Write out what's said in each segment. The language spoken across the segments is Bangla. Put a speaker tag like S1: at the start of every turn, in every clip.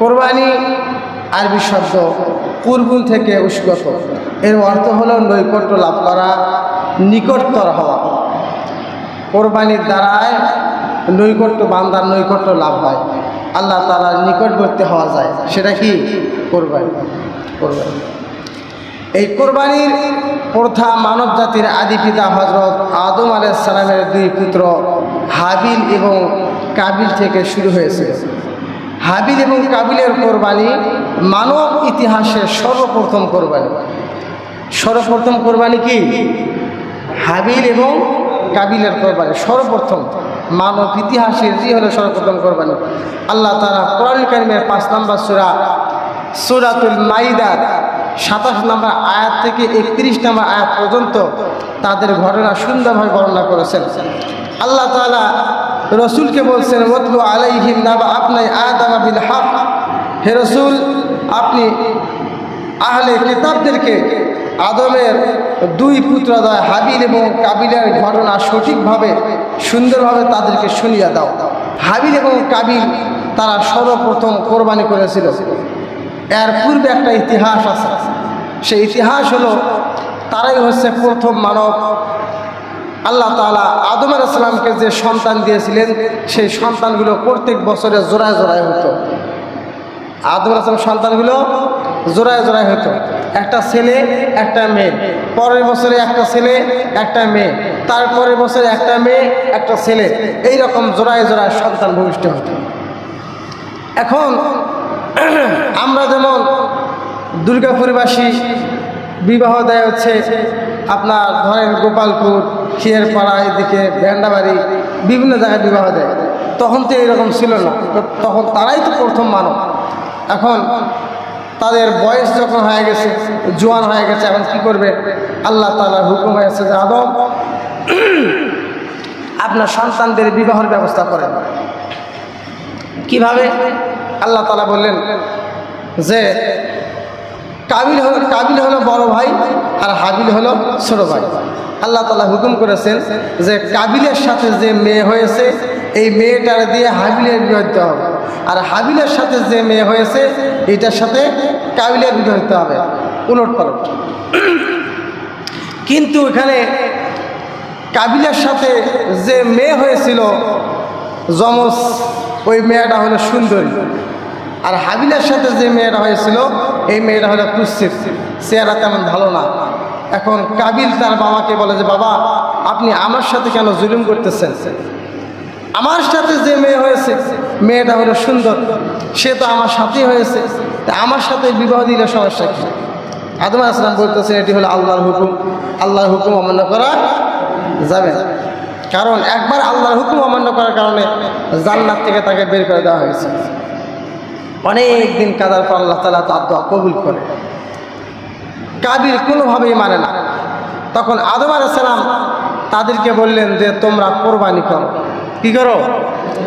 S1: কোরবানি আরবি শব্দ কুরবুন থেকে উস্গত। এর অর্থ হলো নৈকট্য লাভ করা, নিকটতর হওয়া। কোরবানির দ্বারায় নৈকট্য, বান্দার নৈকট্য লাভ হয়, আল্লাহ তাআলার নিকটবর্তী হওয়া যায়। সেটা কি? কোরবানি। কোরবানি, এই কোরবানির প্রথা মানব জাতির আদি পিতা হযরত আদম আলাইহিস সালামের দুই পুত্র হাবিল এবং কাবিল থেকে শুরু হয়েছে। হাবিল এবং কাবিলের কোরবানি মানব ইতিহাসের সর্বপ্রথম কোরবানি। সর্বপ্রথম কোরবানি কি? হাবিল এবং কাবিলের কোরবানি সর্বপ্রথম মানব ইতিহাসের হলো সর্বপ্রথম কোরবানি। আল্লাহ তাআলা কোরআন কারীমের 5 নম্বর সূরা সূরাতুল মাইদার 27 নম্বর আয়াত থেকে 31 নম্বর আয়াত পর্যন্ত তাদের ঘটনা সুন্দরভাবে বর্ণনা করেছেন। আল্লাহ তাআলা রসুলকে বলছেন, ওয়াতলু আলাইহিম নাবা আপনি আদম বিল হক। হে রসুল, আপনি আহলে কিতাবদেরকে আদমের দুই পুত্রদ্বয় হাবিল এবং কাবিলের ঘটনা সঠিকভাবে সুন্দরভাবে তাদেরকে শুনিয়ে দাও। হাবিল এবং কাবিল তারা সর্বপ্রথম কোরবানি করেছিল। এর পূর্বে একটা ইতিহাস আছে, সেই ইতিহাস হলো তারাই হচ্ছে প্রথম মানব। আল্লাহ তাআলা আদম আলাইহিস সালামকে যে সন্তান দিয়েছিলেন, সেই সন্তানগুলো প্রত্যেক বছরে জোড়ায় জোড়ায় হতো। আদম আলাইহিস সালামের সন্তানগুলো জোড়ায় জোড়ায় হতো, একটা ছেলে একটা মেয়ে। পরের বছরে একটা ছেলে একটা মেয়ে, তারপরের বছরে একটা মেয়ে একটা ছেলে, এইরকম জোড়ায় জোড়ায় সন্তান ভূমিষ্ঠ হতো। এখন আমরা যেমন দুর্গাপুরবাসী বিবাহ দেয় হচ্ছে আপনার ধরেন গোপালপুর, খিয়ারপাড়া, এদিকে ভেন্ডাবাড়ি, বিভিন্ন জায়গায় বিবাহ দেয়। তখন তো এরকম ছিল না, তখন তারাই তো প্রথম মানব। এখন তাদের বয়স যখন হয়ে গেছে, জোয়ান হয়ে গেছে, এখন কি করবে? আল্লাহ তাআলার হুকুম হয়েছে যে আদম আপনার সন্তানদের বিবাহের ব্যবস্থা করেন। কিভাবে? আল্লাহ তাআলা বললেন যে কাবিল হলো বড় ভাই আর হাবিল হলো ছোট ভাই। আল্লাহ তাআলা হুকুম করেছেন যে কাবিলের সাথে যে মেয়ে হয়েছে এই মেয়েটার দিয়ে হাবিলের বিবাহ দিতে হবে, আর হাবিলের সাথে যে মেয়ে হয়েছে এটার সাথে কাবিলের বিবাহ দিতে হবে, উলট পালট। কিন্তু এখানে কাবিলের সাথে যে মেয়ে হয়েছিল যমজ, ওই মেয়েটা হলো সুন্দরী। আর হাবিলের সাথে যে মেয়েটা হয়েছিল এই মেয়েটা হলো কুৎসিত, চেহারা তেমন ভালো না। এখন কাবিল তার বাবাকে বলে যে বাবা, আপনি আমার সাথে কেন জুলুম করতেছেন? আমার সাথে যে মেয়ে হয়েছে মেয়েটা হলো সুন্দর, সে তো আমার সাথেই হয়েছে, তা আমার সাথে বিবাহ দিলে সমস্যা কি? আদম আলাইহিস সালাম বলতেছেন এটি হলো আল্লাহর হুকুম, আল্লাহর হুকুম অমান্য করা যাবে না। কারণ একবার আল্লাহর হুকুম অমান্য করার কারণে জান্নাত থেকে তাকে বের করে দেওয়া হয়েছে। অনেক দিন কাদার পর আল্লাহ তাআলা তার দোয়া কবুল করে। কাবিল কোনোভাবেই মানে না। তখন আদম আলাইহিস সালাম তাদেরকে বললেন যে তোমরা কোরবানি করো। কি করো?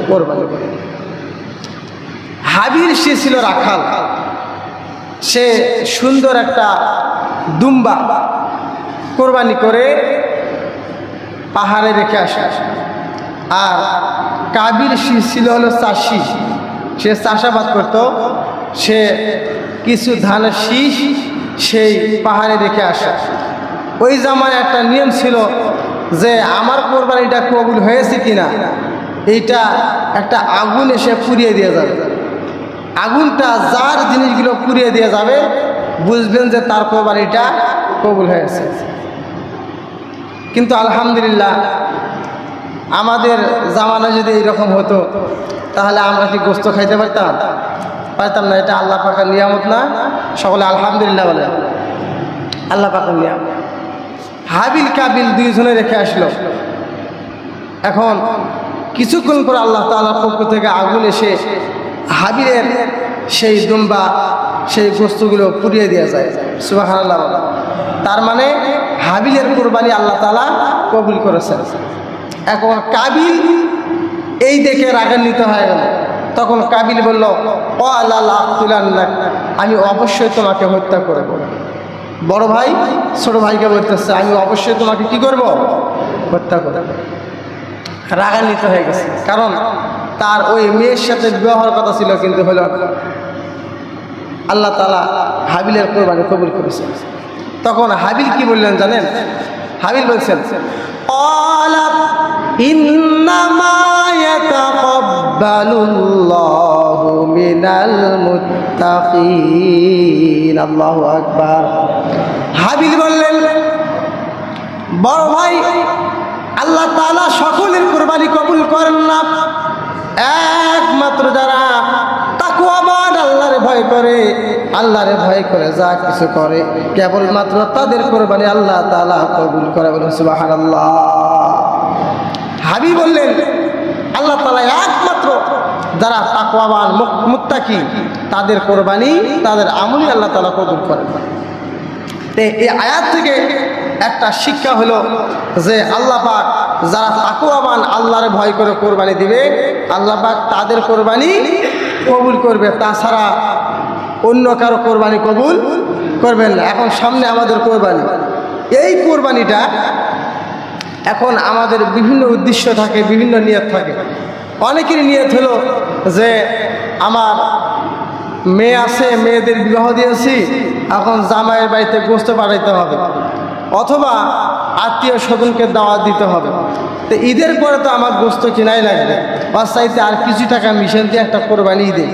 S1: কোরবানি করো। হাবিল সে ছিল রাখাল, সে সুন্দর একটা দুম্বা কোরবানি করে পাহাড়ে রেখে আসে। আর কাবিল সে ছিল হলো চাষি, সে চাষাবাদ করত। সে কিছু ধানের শীষ সেই পাহাড়ে রেখে আসে। ওই জামায় একটা নিয়ম ছিল যে আমার কোরবানিটা কবুল হয়েছে কিনা এইটা একটা আগুন এসে পুড়িয়ে দিয়ে যাবে। আগুনটা যার জিনিসগুলো পুড়িয়ে দিয়ে যাবে বুঝবেন যে তার কোরবানিটা কবুল হয়েছে। কিন্তু আলহামদুলিল্লাহ আমাদের জামানা যদি এইরকম হতো তাহলে আমরা কি গোস্ত খাইতে পারতাম? পারতাম না। এটা আল্লাহ পাকের নিয়ামত না? সকলে আলহামদুলিল্লাহ বলে। আল্লাহ পাকের নিয়ামত। হাবিল কাবিল দুইজনে রেখে আসলো। এখন কিছুক্ষণ পর আল্লাহ তাআলার পক্ষ থেকে আগুন এসে হাবিলের সেই দুম্বা, সেই গোস্তগুলো পুড়িয়ে দেওয়া যায়। সুবহানাল্লাহ। তার মানে হাবিলের কোরবানি আল্লাহ তাআলা কবুল করেছেন। এখন কাবিল এই দেখে রাগান্বিত হয়ে গেল। তখন কাবিল বলল, ও আল্লাহ, আমি অবশ্যই তোমাকে হত্যা করব। বড় ভাই ছোট ভাইকে বলতেছে আমি অবশ্যই তোমাকে কি করব? হত্যা করব। রাগান্বিত হয়ে গেছে, কারণ তার ওই মেয়ের সাথে বিবাহ হওয়ার কথা ছিল কিন্তু হলো না। আল্লাহ তাআলা হাবিলের কোরবানি কবুল করেছেন। তখন হাবিল কি বললেন জানেন? হাবিল বলছেন, ক্বালা ইন্নামা ইয়াতাকাব্বালুল্লাহু মিনাল মুত্তাকিন। আল্লাহু আকবার। হাবিল বললেন, বড় ভাই, আল্লাহ তাআলা সকলের কোরবানি কবুল করেন না, একমাত্র যারা তাকওয়াবান, আল্লাহরে ভয় করে, আল্লাহরে ভয় করে যা কিছু করে, কেবলমাত্র তাদের কোরবানি আল্লাহ তাআলা কবুল করে। বলুন সুবহানাল্লাহ। হাবিব বললেন, আল্লাহ তাআলা একমাত্র যারা তাকওয়াবান মুত্তাকি তাদের কোরবানি, তাদের আমলই আল্লাহ তাআলা কবুল করেন। এই আয়াত থেকে একটা শিক্ষা হলো যে আল্লাহ পাক যারা তাকওয়াবান, আল্লাহরে ভয় করে কোরবানি দিবে, আল্লাহ পাক তাদের কোরবানি কবুল করবে, তাছাড়া অন্য কারো কোরবানি কবুল করবেন না। এখন সামনে আমাদের কোরবানি, এই কোরবানিটা এখন আমাদের বিভিন্ন উদ্দেশ্য থাকে, বিভিন্ন নিয়ত থাকে। অনেকেরই নিয়ত হলো যে আমার মেয়ে আছে, মেয়েদের বিবাহ দিয়েছি, এখন জামাইয়ের বাড়িতে গোশত পাঠাইতে হবে, অথবা আত্মীয় স্বজনকে দাওয়াত দিতে হবে, তো ঈদের পরে তো আমার গোশত কিনাই লাগবে, বাস চাইতে আর কিছু টাকা মিশন দিয়ে একটা কোরবানি দেই,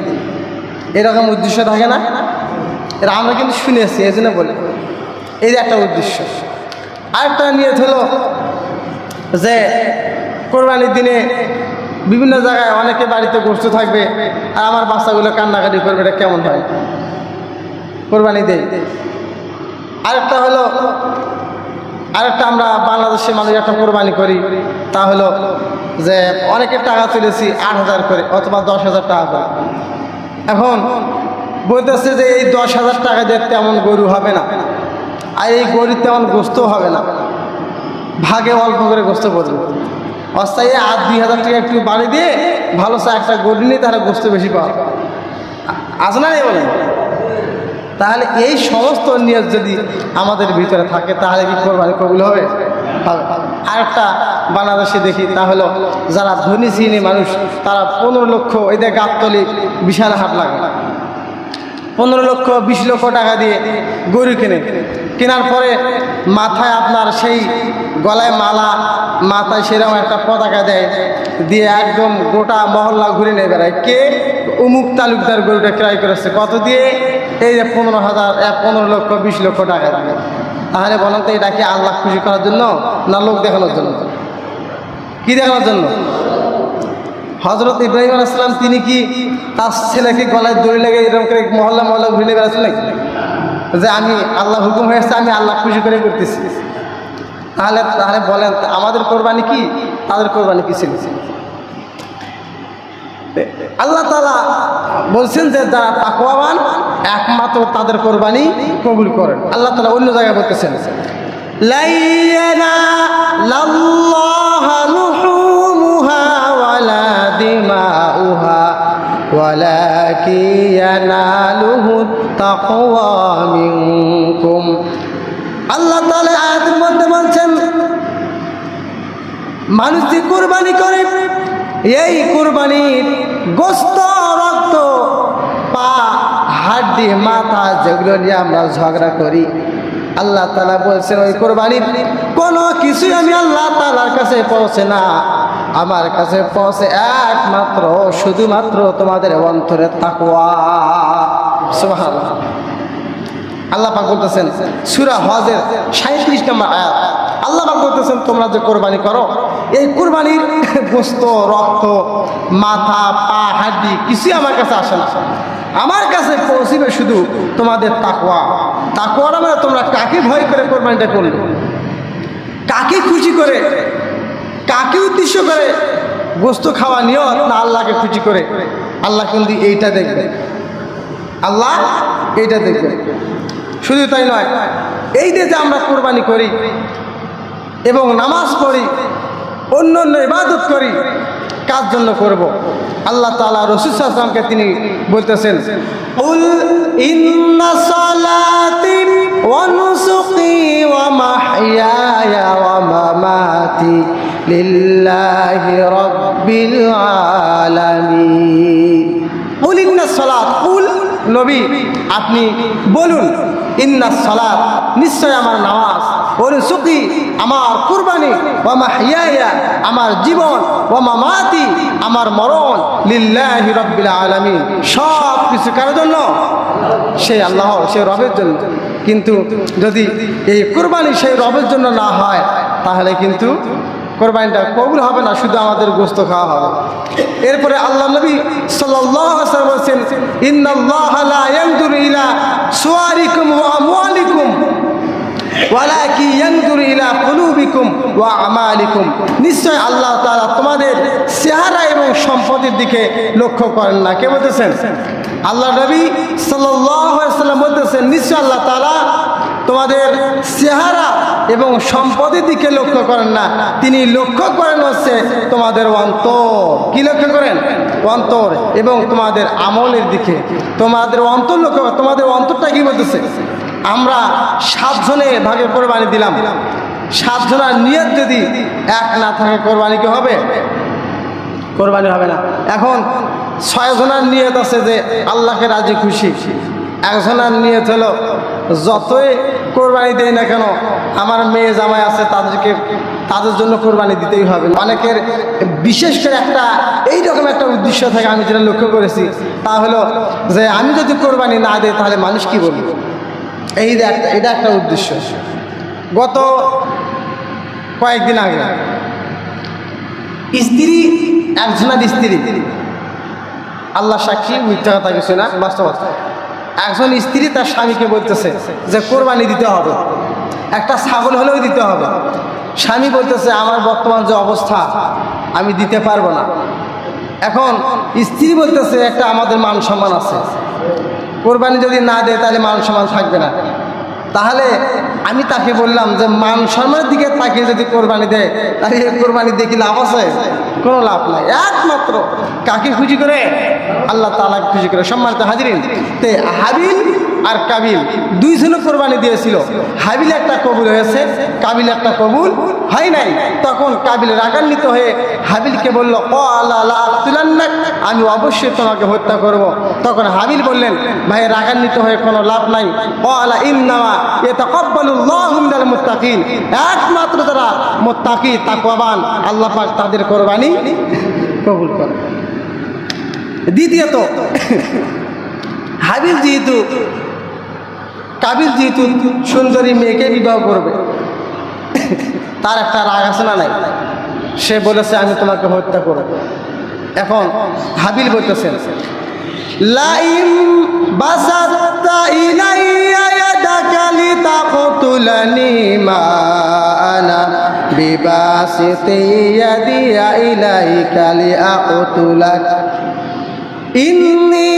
S1: এরকম উদ্দেশ্য থাকে না? এরা আমরা কিন্তু শুনেছি, এই জন্য বলি এই যে একটা উদ্দেশ্য। আরেকটা নিয়ত হলো যে কোরবানির দিনে বিভিন্ন জায়গায় অনেকে বাড়িতে গোশত থাকবে, আর আমার বাচ্চাগুলো কান্নাকাটি করবে, এটা কেমন হয়, কোরবানি দেই। আরেকটা হলো, আরেকটা আমরা বাংলাদেশের মানুষ একটা কোরবানি করি, তা হলো যে অনেকের টাকা তুলেছি 8,000 করে অথবা 10,000 টাকা করে। এখন বলতেছে যে এই 10,000 টাকা দিয়ে তেমন গরু হবে না, আর এই গরুর তেমন গোশত হবে না, ভাগে অল্প করে গোশত পড়বে, অস্থায়ী 2,000 টাকা একটু বাড়ি দিয়ে ভালো চা একটা গরু নিয়ে তাহলে গোশত বেশি পাওয়া আছে না? বলেন, তাহলে এই সমস্ত নিয়ত যদি আমাদের ভিতরে থাকে তাহলে কি কোরবানি কবুল হবে? আরেকটা বাংলাদেশে দেখি, তা হলো যারা ধনী শ্রেণী মানুষ, তারা 15 লক্ষ, এদের গাবতলি বিশাল হাট লাগে, 15 লক্ষ 20 লক্ষ টাকা দিয়ে গরু কেনার পরে মাথায় আপনার সেই গলায় মালা, মাথায় সেরকম একটা পতাকা দেয়, দিয়ে একদম গোটা মহল্লা ঘুরে নিয়ে বেড়ায়, কে অমুক তালুকদার গরুটা ক্রয় করেছে, কত দিয়ে? এই যে 15 লক্ষ 20 লক্ষ টাকা দিয়ে। তাহলে বলেন তো এটা কি আল্লাহ খুশি করার জন্য না লোক দেখানোর জন্য? কি দেখানোর জন্য? হযরত ইব্রাহিম আলাইহিস সালাম তিনি কি তার ছেলেকে গলায় দড়ি লেগে এরকম করে মহল্লা মহল্লা ঘুরে বেড়াচ্ছেন নাকি? যে আমি আল্লাহ হুকুম হয়েছে, আমি আল্লাহ খুশি করে করতেছি। তাহলে বলেন আমাদের কোরবানি কি, তাদের কোরবানি কি ছিল? আল্লাহ তাআলা বলছেন যে যারা তাকওয়াবান একমাত্র তাদের কোরবানি কবুল করেন। আল্লাহ তাআলা অন্য জায়গায় বলতেছেন, লা ইয়ানালাল্লাহু লুহুমুহা ওয়ালা দিমাউহা ওয়ালাকিন ইয়ানালুহুত তাকওয়া মিনকুম। আল্লাহ তাআলা আয়াতের মধ্যে বলছেন, মানুষ যে কোরবানি করে, এই কোরবানির গোশত, রক্ত, পা, হাড্ডি, মাথা যেগুলো নিয়ে আমরা ঝগড়া করি, আল্লাহ তাআলা বলছেন ওই কোরবানির কোনো কিছুই আমি আল্লাহ তাআলার কাছে পৌঁছে না, আমার কাছে পৌঁছে একমাত্র শুধুমাত্র তোমাদের অন্তরের তাকওয়া। সুবহানাল্লাহ। আল্লাহ পাক বলতেছেন সূরা হজের 37 নম্বর আয়াত, আল্লাহ পাক বলতেছেন তোমরা যে কোরবানি করো, এই কোরবানির গোশত, রক্ত, মাথা, পা, হাড্ডি কিছুই আমার কাছে আসে না, আমার কাছে পৌঁছিবে শুধু তোমাদের তাকওয়া। তাকওয়া মানে তোমরা কাকে ভয় করে কোরবানিটা করলে, কাকে খুশি করে, কাকে উদ্দেশ্য করে গোশত খাওয়া নিয়ত, না আল্লাহকে খুশি করে? আল্লাহ কিন্তু এইটা দেখবে, আল্লাহ এইটা দেখবে। শুধু তাই নয়, এই যে আমরা কোরবানি করি এবং নামাজ পড়ি, অন্য অন্য ইবাদত করি, কার জন্য করব? আল্লাহ তাআলা রাসূল সাল্লাল্লাহু আলাইহি ওয়াসাল্লামকে তিনি বলতেছেন, কুল ইন্না সালাতি ওয়া নুসুকি ওয়া মাহইয়ায়া ওয়া মামাতি লিল্লাহি রাব্বিল আলামিন। কুল ইন্না সালাত, কুল নবী আপনি বলুন ইন্নাস সালাত, নিশ্চয় আমার নামাজ, ওয়া নুসুকি আমার কুরবানি, ওয়া মাহইয়ায়া আমার জীবন, ওয়া মামাতি আমার মরণ, লিল্লাহি রাব্বিল আলামিন, সব কিছু কার জন্য? সেই আল্লাহ, সেই রবের জন্য। কিন্তু যদি এই কুরবানি সেই রবের জন্য না হয় তাহলে কিন্তু কোরবানিটা কবুল হবে না, শুধু আমাদের গোশত খাওয়া হবে। এরপরে আল্লাহ নবী সাল্লাল্লাহু আলাইহি ওয়াসাল্লাম বলেন ইন্নাল্লাহা লা ইয়ানজুরু ইলা সুওয়ারিকুম ওয়া আমওয়ালিকুম ওয়ালাকিন ইয়ানজুরু ইলা কুলুবিকুম ওয়া আমালিকুম, নিশ্চয় আল্লাহ তাআলা তোমাদের চেহারা এবং সম্পদের দিকে লক্ষ্য করেন না। কে বলতেছেন? আল্লাহ নবী সাল্লাল্লাহু আলাইহি ওয়াসাল্লাম বলতেছেন নিশ্চয় আল্লাহ তাআলা তোমাদের চেহারা এবং সম্পদের দিকে লক্ষ্য করেন না, তিনি লক্ষ্য করেন হচ্ছে তোমাদের অন্তর। কি লক্ষ্য করেন? অন্তর এবং তোমাদের আমলের দিকে, তোমাদের অন্তর লক্ষ্য। তোমাদের অন্তরটা কি বলতেছে? আমরা 7 জনে ভাগে কোরবানি দিলাম, 7 জনের নিয়ত যদি এক না থাকে কোরবানি কি হবে? কোরবানি হবে না। এখন 6 জনের নিয়ত আছে যে আল্লাহকে রাজি খুশি, একজনের নিয়ত হলো যতই কোরবানি দেয় না কেন আমার মেয়ে জামাই আছে তাদের জন্য কোরবানি দিতেই হবে। অনেকের বিশেষ করে একটা এইরকম একটা উদ্দেশ্য থাকে, আমি যেটা লক্ষ্য করেছি তা হলো যে আমি যদি কোরবানি না দিই তাহলে মানুষ কি বলবে, এটা একটা উদ্দেশ্য। গত কয়েকদিন আগে স্ত্রী, একজনের স্ত্রী, আল্লাহ সাক্ষী মিথ্যা কথা কিছু না, বাস্তবতা, একজন স্ত্রী তার স্বামীকে বলতেছে যে কোরবানি দিতে হবে, একটা ছাগল হলেও দিতে হবে। স্বামী বলতেছে আমার বর্তমান যে অবস্থা আমি দিতে পারবো না। এখন স্ত্রী বলতেছে একটা আমাদের মান সম্মান আছে, কোরবানি যদি না দেয় তাহলে মান সম্মান থাকবে না। তাহলে আমি তাকে বললাম যে মান সম্মানের দিকে তাকে যদি কোরবানি দেয় তাহলে কোরবানি দিয়ে কি লাভ আছে? কোনো লাভ নাই। একমাত্র কাকে খুশি করে? আল্লাহ তাআলাকে খুশি করে। সম্মানিত হাজিরিন, তে হাবিল আর কাবিল দুইজনে কোরবানি দিয়েছিল। হাবিল একটা কবুল হয়েছে, কাবিল একটা কবুল হয় নাই। তখন কাবিল রাগান্বিত হয়ে হাবিলকে বলল আমি অবশ্যই তোমাকে হত্যা করব। তখন হাবিল বললেন ভাই রাগান্বিত হয়ে কোনো লাভ নাই, একমাত্র যারা মুত্তাকি তাকওয়াবান আল্লাহ পাক তাদের কোরবানি কবুল করে। দ্বিতীয়ত কাবিল যেহেতু সুন্দরী মেয়েকে বিবাহ করবে, তার একটা রাগ আছে না নাই? সে বলেছে আমি তোমাকে হত্যা করব। এখন হাবিল বলতেছেন লাইম বাসাত্তা ইলাইয়া ইয়াদাকা লিতাকতুলানি মা আনা বিবাসিতি ইয়াদিয়া ইলাইকা লিআকতুলাক ইন্নী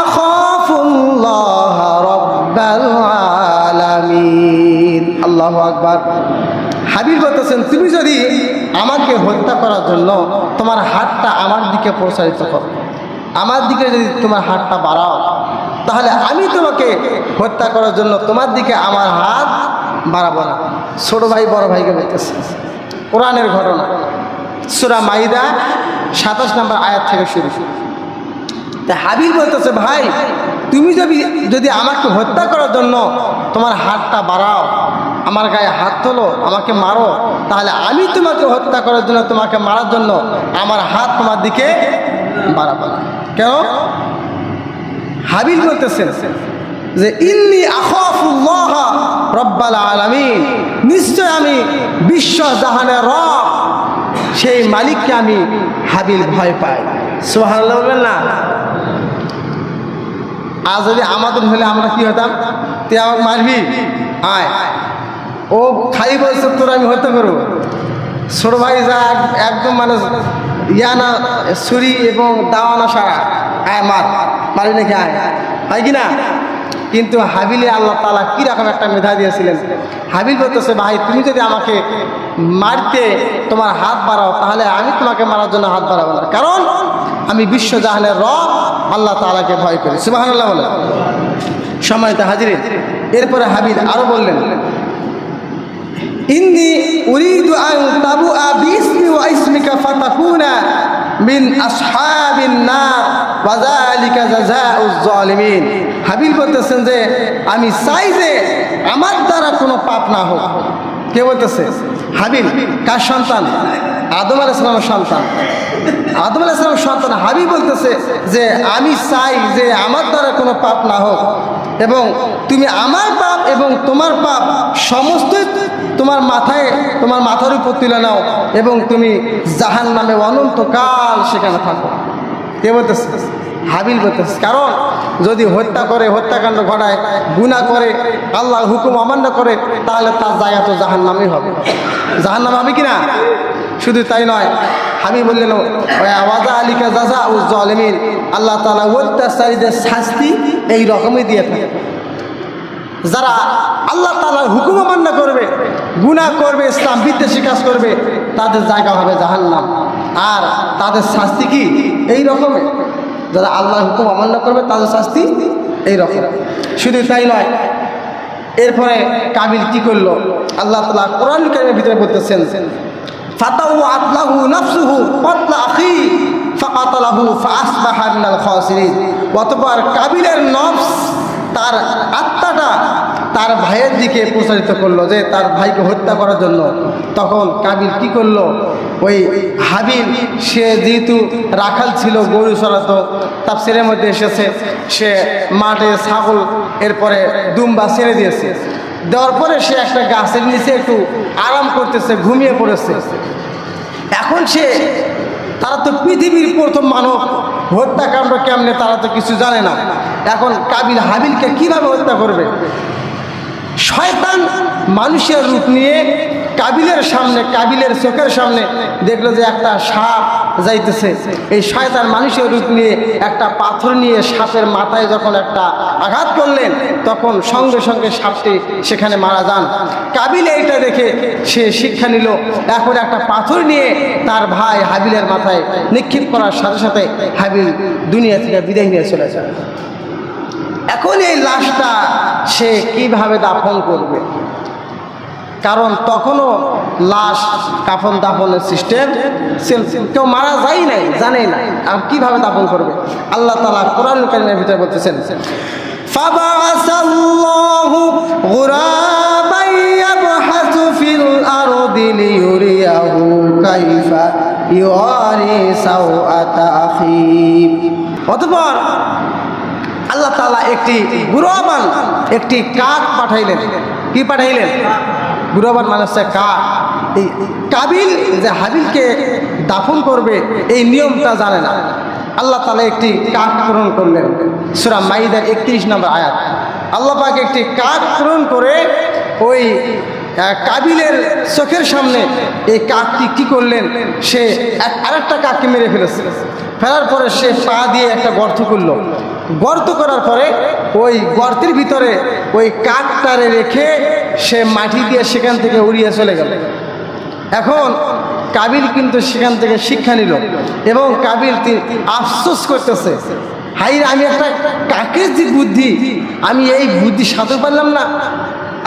S1: আখাফুল্লাহ রাব্বাল আলামিন। আল্লাহু আকবার। হাবিল বলতেছেন তুমি যদি আমাকে হত্যা করার জন্য তোমার হাতটা আমার দিকে প্রসারিত করো, আমার দিকে যদি তোমার হাতটা বাড়াও তাহলে আমি তোমাকে হত্যা করার জন্য তোমার দিকে আমার হাত বাড়াবো না। ছোট ভাই বড় ভাইকে বলতেছে, কোরআনের ঘটনা, সূরা মাইদা 27 নম্বর আয়াত থেকে শুরু। তা হাবিল বলতেছে ভাই তুমি যদি আমাকে হত্যা করার জন্য তোমার হাতটা বাড়াও, আমার গায়ে হাত তোলো, আমাকে মারো, তাহলে আমি তোমাকে হত্যা করার জন্য, তোমাকে মারার জন্য আমার হাত তোমার দিকে বাড়াবো না। কেন? হাবিল বলতেছেন যে ইন্নী আখাফুল্লাহ রাব্বাল আলামিন, নিশ্চয় আমি বিশ্ব জাহানের রব সেই মালিককে আমি হাবিল ভয় পাই। সুবহানাল্লাহ বলবেন না? আজ যদি আমাদের হলে আমরা কি হতাম? তুই আমাকে মারবি, আয়, ও খালি বলছে তোর আমি হত্যা করবো। ছোট ভাই যা একদম মানুষ ইয়ানা ছুরি এবং দাওয়ানা সারা, আয় মারবি নাকি, আয়, হয় কি না? কিন্তু হাবিলে আল্লাহ তাআলা কীরকম একটা মেধা দিয়েছিলেন। হাবিল বলতেছে ভাই তুমি যদি আমাকে মারতে তোমার হাত বাড়াও তাহলে আমি তোমাকে মারার জন্য হাত বাড়াবো না, কারণ আমি বিশ্বজাহানের রব আল্লাহ তাআলাকে ভয় করি। সুবহানাল্লাহ বলে। সম্মানিত হাজিরিন, এরপরে হাবিল আরো বললেন ইন্নী উরিদু আন তাবুআ বিসমি ওয়া ইসমিকা ফাতাকুনা মিন আসহাবিন নার ওয়া যালিকা জাযাউজ জালিমিন। হাবিল বলতেছেন যে আমি চাই যে আমার দ্বারা কোনো পাপ না হোক। কে বলতেছে? হাবিল। কার সন্তান? আদম আলাইহিস সালামের সন্তান। আদম আলাইহিস সালামের সন্তান হাবিল বলতেছে যে আমি চাই যে আমার দ্বারা কোনো পাপ না হোক, এবং তুমি আমার পাপ এবং তোমার পাপ সমস্তই তোমার মাথার উপর তুলে নাও, এবং তুমি জাহান্নামে অনন্তকাল সেখানে থাকো। কে বলতেছে? হাবিল বলতেছে। কারণ যদি হত্যা করে, হত্যাকাণ্ড ঘটায়, গুনাহ করে, আল্লাহর হুকুম অমান্য করে, তাহলে তার জায়গা তো জাহান্নামই হবে। জাহান্নাম হবে কিনা? শুধু তাই নয়, হাবিব বললেন ওয়াজা আলিকা জাযাউজ জালিমিন, আল্লাহ তাআলা অত্যাচারীদের শাস্তি এই রকমই দিয়ে থাকে। যারা আল্লাহ তাআলার হুকুম অমান্য করবে, গুনাহ করবে, ইসলাম বিদ্বেষী কাজ করবে, তাদের জায়গা হবে জাহান্নাম। আর তাদের শাস্তি কি এই রকমের? যারা আল্লাহর হুকুম অমান্য করবে তাদের শাস্তি এই রকম। শুধু তাই নয়, এরপরে কাবিল কি করলো? আল্লাহ তাআলা কোরআন কারীমের ভিতরে বলতেছেন ফাতাওয়াত লাহু নাফসুহু ক্বাতলা আখি ফাকাতালাহু ফাআসবাহা মিনাল খাসিরিন। অতঃপর কাবিলের নফস, তার আত্মাটা তার ভাইয়ের দিকে প্রসারিত করলো যে তার ভাইকে হত্যা করার জন্য। তখন কাবিল কি করলো? ওই হাবিল, সে যেহেতু রাখাল ছিল, গরু চড়াতো, তাফসীরের মধ্যে এসেছে সে মাঠে ছাগল, এরপরে দুম্বা ছেড়ে দিয়েছে। দেওয়ার পরে সে একটা গাছের নিচে একটু আরাম করতেছে, ঘুমিয়ে পড়েছে। এখন তারা তো পৃথিবীর প্রথম মানব, হত্যাকাণ্ড কেমনে তারা তো কিছু জানে না। এখন কাবিল হাবিলকে কিভাবে হত্যা করবে? শয়তান মানুষের রূপ নিয়ে কাবিলের সামনে, কাবিলের চোখের সামনে দেখলো যে একটা সাপ যাইতেছে। এই শয়তান মানুষের রূপ নিয়ে একটা পাথর নিয়ে সাপের মাথায় যখন একটা আঘাত করলেন, তখন সঙ্গে সঙ্গে সাপটি সেখানে মারা যান। কাবিল এইটা দেখে সে শিক্ষা নিল। এখন একটা পাথর নিয়ে তার ভাই হাবিলের মাথায় নিক্ষেপ করার সাথে সাথে হাবিল দুনিয়া থেকে বিদায় নিয়ে চলে যায়। এখন এই লাশটা সে কিভাবে দাফন করবে? কারণ তখনও লাশ কাফন দাফনের সিস্টেম কেউ মারা যায় নাই, জানে না, আর কিভাবে দাফন করবে? আল্লাহ তাআলা কোরআন কারীমের ভিতরে বলতেছেন ফাবাআসাল্লাহু গুরাবান ইয়াবহাসু ফিল আরদি লিয়ুরিয়াহু কাইফা ইউআরি সাওআতা আখি। অতঃপর আল্লাহ তাআলা একটি গুরাবান, একটি কাক পাঠাইলেন। কি পাঠাইলেন? গুরাবান মানে হচ্ছে কাক। এই কাবিল যে হাবিলকে দাফন করবে এই নিয়মটা জানে না। আল্লাহ তাআলা একটি কাক প্রেরণ করলেন। সূরা মাইদার 31 নম্বর আয়াত। আল্লাহ পাক একটি কাক প্রেরণ করে ওই কাবিলের চোখের সামনে এই কাকটি কি করলেন? সে আরেকটা কাককে মেরে ফেলেছে। ফেরার পরে সে পা দিয়ে একটা গর্ত করলো। গর্ত করার পরে ওই গর্তের ভিতরে ওই কাকটারে রেখে সে মাটি দিয়ে সেখান থেকে উড়িয়ে চলে গেল। এখন কাবিল কিন্তু সেখান থেকে শিক্ষা নিল, এবং কাবিল আফসোস করতেছে, হাই আমি একটা কাকের যে বুদ্ধি, আমি এই বুদ্ধি সাথে পারলাম না।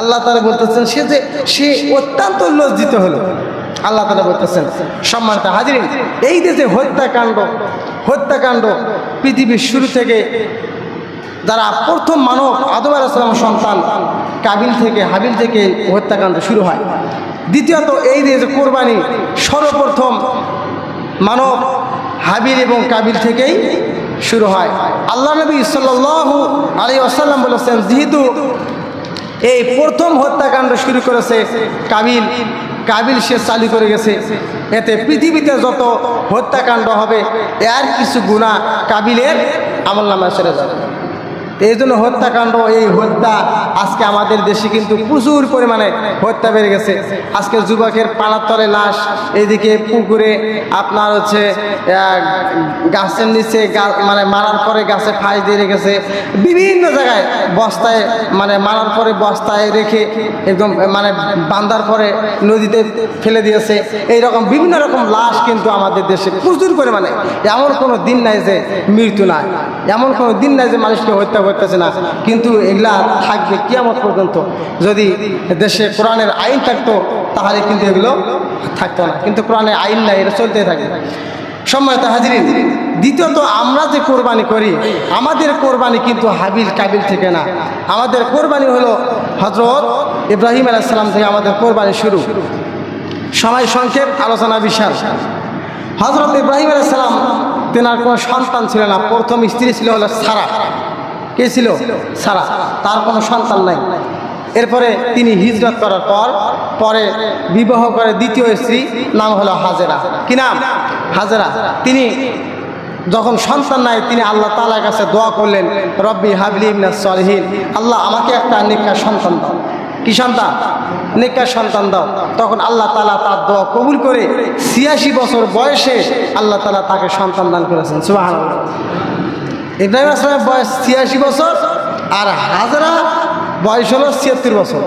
S1: আল্লাহ তাআলা বলতেছেন সে অত্যন্ত লজ্জিত হলো। আল্লাহ তাআলা বলতেছেন, সম্মানিত হাজিরিন, এই যে হত্যাকাণ্ড পৃথিবীর শুরু থেকে যারা প্রথম মানব আদম আলাইহিস সালামের সন্তান হাবিল থেকে হত্যাকাণ্ড শুরু হয়। দ্বিতীয়ত এই যে কোরবানি, সর্বপ্রথম মানব হাবিল এবং কাবিল থেকেই শুরু হয়। আল্লাহ নবী সাল্লাল্লাহু আলাইহি ওয়াসাল্লাম বলেছেন, যেহেতু এই প্রথম হত্যাকাণ্ড শুরু করেছে কাবিল সে চালু করে গেছে, এতে পৃথিবীতে যত হত্যাকাণ্ড হবে এর কিছু গুনাহ কাবিলের আমলনামায় চলে যাবে। এই জন্য হত্যাকাণ্ড, এই হত্যা আজকে আমাদের দেশে কিন্তু প্রচুর পরিমাণে হত্যা বেড়ে গেছে। আজকে যুবকের পানার তলে লাশ, এইদিকে পুকুরে, আপনার হচ্ছে গাছের নিচে মানে মারার পরে গাছে ফাঁস দিয়ে রেখেছে, বিভিন্ন জায়গায় বস্তায় মানে মারার পরে বস্তায় রেখে একদম মানে বাঁধার পরে নদীতে ফেলে দিয়েছে। এইরকম বিভিন্ন রকম লাশ কিন্তু আমাদের দেশে প্রচুর পরিমাণে। এমন কোনো দিন নাই যে মৃত্যু নাই, এমন কোনো দিন নাই যে মানুষকে হত্যা করতেছে না, কিন্তু এগুলা থাকবে কিয়ামত পর্যন্ত। যদি দেশে কোরআনের আইন থাকতো তাহলে কিন্তু এগুলো থাকতো না, কিন্তু কোরআনের আইন নাই, এটা চলতে থাকে। সম্মানিত হাজিরিন, দ্বিতীয়ত আমরা যে কোরবানি করি, আমাদের কোরবানি কিন্তু হাবিল কাবিল থেকে না। আমাদের কোরবানি হলো হযরত ইব্রাহিম আলাইহিস সালাম থেকে আমাদের কোরবানি শুরু। সময় সংক্ষেপ, আলোচনা বিশাল। হযরত ইব্রাহিম আলাইহিস সালাম তেনার কোনো সন্তান ছিল না। প্রথম স্ত্রী ছিল হলো সারা। কে ছিল? সারা। তার কোনো সন্তান নাই। এরপরে তিনি হিজরত করার পরে বিবাহ করে দ্বিতীয় স্ত্রী, নাম হলো হাজেরা। কি নাম? হাজেরা। তিনি যখন সন্তান নাই, তিনি আল্লাহ তাআলার কাছে দোয়া করলেন, রব্বি হাবলি মিনাস সলিহিন, আল্লাহ আমাকে একটা নেককার সন্তান দাও। কি সন্তান? নেককার সন্তান দাও। তখন আল্লাহ তাআলা তার দোয়া কবুল করে ৮৬ বছর বয়সে আল্লাহ তাআলা তাকে সন্তান দান করেছেন। সুবহানাল্লাহ। ইব্রাহিম আলাইহিস সালামের বয়স ৮৬ বছর, আর হাজেরা বয়স হলো ৭৬ বছর।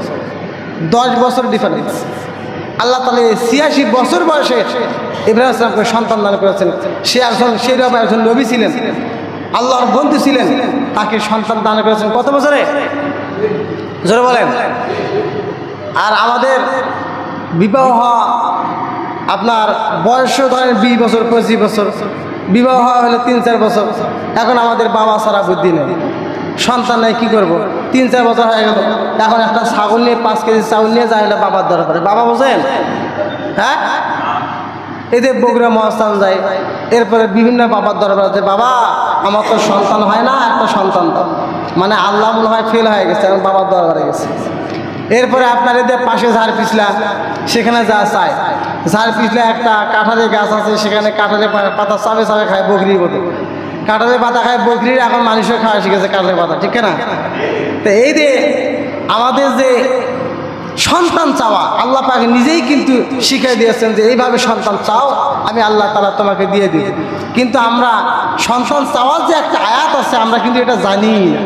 S1: ১০ বছর ডিফারেন্স। আল্লাহ তাআলা ৮৬ বছর বয়সে ইব্রাহিম আলাইহিস সালামকে সন্তান দান করেছেন। সে সেইরকম একজন নবী ছিলেন, আল্লাহর বন্ধু ছিলেন, তাকে সন্তান দান করেছেন কত বছরে? জোরে বলেন। আর আমাদের বিবাহ হওয়া আপনার বয়স ধরেন ২০ বছর ২৫ বছর, বিবাহ হওয়া হলে ৩-৪ বছর। এখন আমাদের বাবা ছাড়া বুদ্ধি নেই, সন্তান নেই, কী করবো? ৩-৪ বছর হয়ে গেল, এখন একটা ছাগল নিয়ে 5 কেজি চাউল নিয়ে যায় হলে বাবার দরকারে। বাবা বোঝেন? হ্যাঁ, এদের বগুড়া মহাস্থান যায়, এরপরে বিভিন্ন বাবার দরবার আছে, বাবা আমার তো সন্তান হয় না, একটা সন্তান দাও। মানে আল্লাহ মনে হয় ফেল হয়ে গেছে, এখন বাবার দরবারে গেছে। এরপরে আপনার এদের পাশে ঝাড় পিছলা, সেখানে যা চায়। ঝাড় পিছলা একটা কাঁঠালের গাছ আছে, সেখানে কাঁঠালের পাতা চাবে চাবে খায় বকরির মতো। কাঁঠালের পাতা খায় বকরির, এখন মানুষও খাওয়া শিখেছে কাঁঠালের পাতা, ঠিক না? তো এই যে আমাদের যে সন্তান চাওয়া, আল্লাহ পাক নিজেই কিন্তু শিখিয়ে দিয়েছেন যে এইভাবে সন্তান চাও, আমি আল্লাহ তাআলা তোমাকে দিয়ে দিই। কিন্তু আমরা সন্তান চাওয়ার যে একটা আয়াত আছে, আমরা কিন্তু এটা জানি না।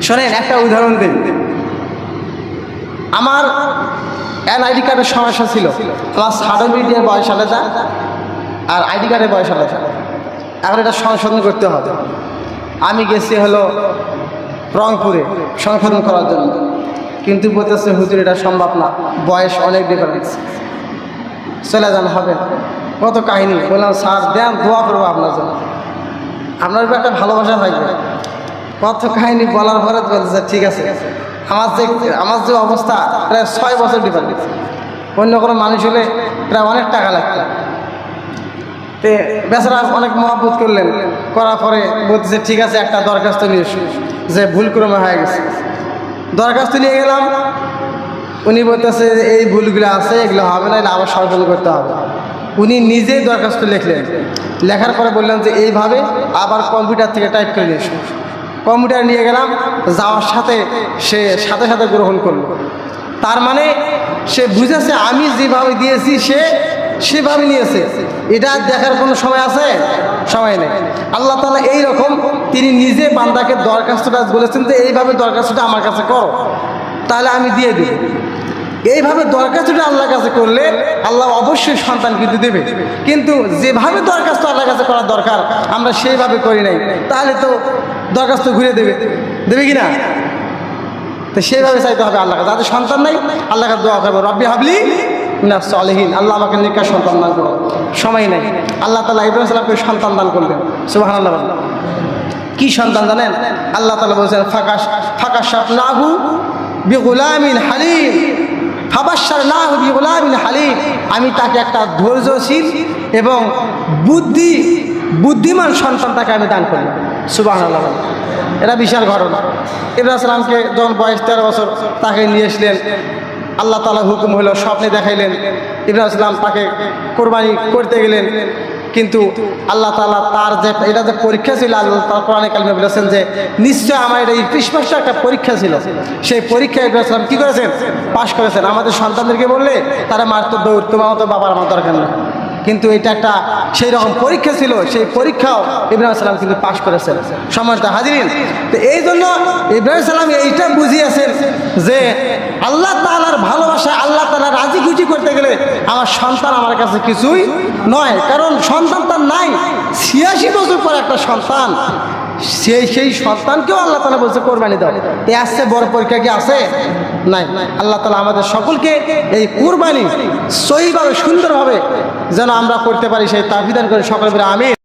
S1: শোনেন, একটা উদাহরণ দিন। আমার এনআইডি কার্ডের সমস্যা ছিল। আমার সার্টিফিকেটের বয়স আলাদা আর আইডি কার্ডের বয়স আলাদা। এখন এটা সংশোধন করতে হবে। আমি গেছি হলো রংপুরে সংশোধন করার জন্য, কিন্তু বলতেছে হুজুর এটা সম্ভব না, বয়স অনেক ডিফারেন্স, চলে যান, হবে। কত কাহিনী। বললাম স্যার দেন, দোয়া করবো আপনার জন্য, আপনার উপর একটা ভালোবাসা থাকবে। কত কাহিনী বলার পরে বলতেছে ঠিক আছে। আমার যে অবস্থা, প্রায় 6 বছর ডিফারেন্স। অন্য কোনো মানুষ হলে প্রায় অনেক টাকা লাগতো। তে বেচারা অনেক মহব্বত করলেন, করার পরে বলতেছে ঠিক আছে একটা দরখাস্ত নিয়ে এসো, যে ভুলক্রমে হয়ে গেছে। দরখাস্ত নিয়ে গেলাম, উনি বলতেছে এই ভুলগুলো আছে, এগুলো হবে না, এটা আবার সংশোধন করতে হবে। উনি নিজেই দরখাস্ত লিখলেন, লেখার পরে বললেন যে এইভাবে আবার কম্পিউটার থেকে টাইপ করে নিয়ে এসো। কম্পিউটার নিয়ে গেলাম, যাওয়ার সাথে সে সাথে সাথে গ্রহণ করলো। তার মানে সে বুঝেছে আমি যেভাবে দিয়েছি সে সেভাবে নিয়েছে। এটা দেখার কোনো সময় আছে? সময় নেই। আল্লাহ তাআলা এইরকম তিনি নিজে বান্দাকে দরখাস্তটা বলেছেন যে এইভাবে দরখাস্তটা আমার কাছে করো, তাহলে আমি দিয়ে দিই। এইভাবে দরখাস্তটা আল্লাহর কাছে করলে আল্লাহ অবশ্যই সন্তান কিন্তু দেবে। কিন্তু যেভাবে দরখাস্ত আল্লাহর কাছে করার দরকার আমরা সেইভাবে করি নাই, তাহলে তো দরখাস্ত ঘুরে দেবে কি না? তো সেইভাবে চাইতে হবে আল্লাহ কাছে। যাদের সন্তান নাই আল্লাহর কাছে দোয়া করবো, রব্বি হাবলি মিনাস সলিহিন, আল্লাহ আমাকে নেককার সন্তান দান করো। সময় নাই, আল্লাহ তাআলা ইব্রাহিম আলাইহিস সালামকে সন্তান দান করলেন। সুবহানাল্লাহ। কি সন্তান জানেন? আল্লাহ তাআলা বলেছেন ফাকাশাফনাহু বিগুলামিন হালিম, ফাবাশশারনাহু বিগুলামিন হালিম, আমি তাকে একটা ধৈর্যশীল এবং বুদ্ধিমান সন্তান তাকে আমি দান করলাম। সুবহানাল্লাহ। এটা বিশাল ঘটনা। ইব্রাহিম আলাইহিস সালামকে যখন বয়স 13 বছর, তাকে নিয়ে আসলেন। আল্লাহ তাআলা হুকুম হলো, স্বপ্নে দেখাইলেন। ইব্রাহিম আলাইহিস সালাম তাকে কোরবানি করতে গেলেন, কিন্তু আল্লাহ তাআলা তার যে এটা যে পরীক্ষা ছিল, আল্লাহ তাআলা কোরআনে কারিমে বলেছেন যে নিশ্চয় আমার এটা 21 মাসের একটা পরীক্ষা ছিল। সেই পরীক্ষায় ইব্রাহিম আলাইহিস সালাম কী করেছেন? পাশ করেছেন। আমাদের সন্তানদেরকে বললে তারা মারতো দৌড়, তোমার মতো বাবার আমার দরকার না। কিন্তু এটা একটা সেই রকম পরীক্ষা ছিল, সেই পরীক্ষাও ইব্রাহিম আলাইহিস সালাম কিন্তু পাশ করেছেন। সম্মানিত হাজিরিন, তো এই জন্য ইব্রাহিম আলাইহিস সালাম এইটা বুঝিয়েছেন যে আল্লাহ তাআলার ভালোবাসা, আল্লাহ তাআলা রাজি খুশি করতে গেলে আমার সন্তান আমার কাছে কিছুই নয়। কারণ সন্তান তার নাই, ৮৬ বছর পর একটা সন্তান, সেই সন্তানকেও আল্লাহ তাআলা বলছে কোরবানি দাও। এ আসছে বড় পরীক্ষা কি আছে? নাই। আল্লাহ তাআলা আমাদের সকলকে এই কোরবানি সহিভাবে সুন্দরভাবে যেন আমরা করতে পারি সেই তাফিদান করে সকলে বলে আমিন।